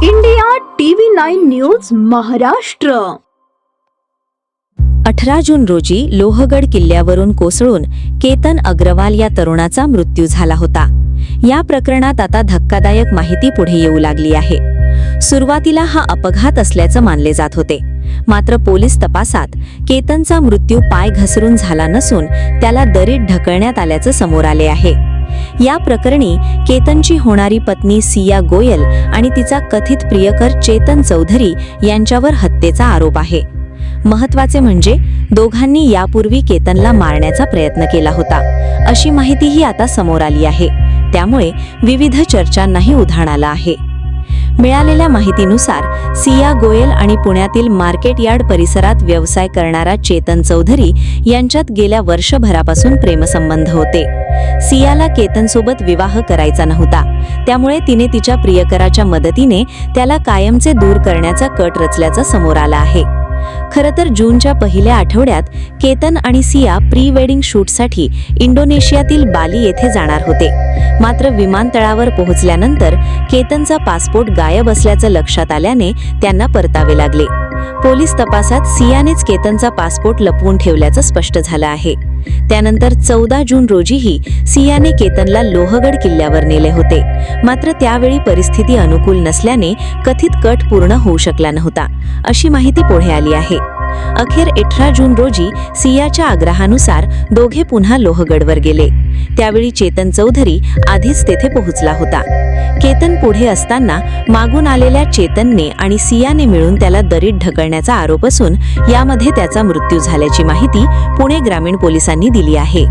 India TV 9 news Maharashtra. 18 जून रोजी लोहगड किल्ल्यावरून कोसळून केतन अग्रवाल या तरुणाचा मृत्यू झाला होता। या प्रकरणात आता धक्कादायक माहिती पुढे येऊ लागली आहे। सुरुवातीला हा अपघात असल्याचं मानले जात होते, मात्र पोलीस तपासात केतनचा मृत्यू पाय घसरून झाला नसून त्याला दरीत ढकलण्यात आल्याचं समोर आले आहे। या प्रकरणी केतनची होणारी पत्नी सिया गोयल आणि तिचा कथित प्रियकर चेतन चौधरी यांच्यावर हत्येचा आरोप आहे। महत्त्वाचे म्हणजे दोघांनी यापूर्वी केतनला मारण्याचा प्रयत्न केला होता, अशी माहितीही आता समोर आली आहे। त्यामुळे विविध चर्चांनाही उधाण आलं आहे। मिळालेल्या माहितीनुसार सिया गोयल आणि पुण्यातील मार्केट यार्ड परिसरात व्यवसाय करणारा चेतन चौधरी यांच्यात गेल्या वर्षभरापासून प्रेमसंबंध होते। सियाला केतनसोबत विवाह करायचा नव्हता, त्यामुळे तिने तिच्या प्रियकराच्या मदतीने त्याला कायमचे दूर करण्याचा कट रचल्याचं समोर आलं आहे। खरं तर जूनच्या पहिल्या आठवड्यात केतन आणि सिया प्री वेडिंग शूटसाठी इंडोनेशियातील बाली येथे जाणार होते, मात्र विमानतळावर पोहोचल्यानंतर केतनचा पासपोर्ट गायब असल्याचं लक्षात आल्याने त्यांना परतावे लागले। पोलीस तपासात सियानेच केतनचा पासपोर्ट लपवून ठेवल्याचं स्पष्ट झालं आहे। त्यानंतर 14 जून रोजीही सियाने केतनला लोहगड किल्ल्यावर नेले होते, मात्र त्यावेळी परिस्थिती अनुकूल नसल्याने कथित कट पूर्ण होऊ शकला नव्हता, अशी माहिती पुढे आली आहे। अखेर 18 जून रोजी सियाच्या आग्रहानुसार दोघे पुन्हा लोहगडवर गेले। त्यावेळी चेतन चौधरी आधीच तेथे पोहोचला होता। केतन पुढे असताना मागून आलेल्या चेतनने आणि सियाने मिळून त्याला दरीत ढकलण्याचा आरोप असून यामध्ये त्याचा मृत्यू झाल्याची माहिती पुणे ग्रामीण पोलिसांनी दिली आहे।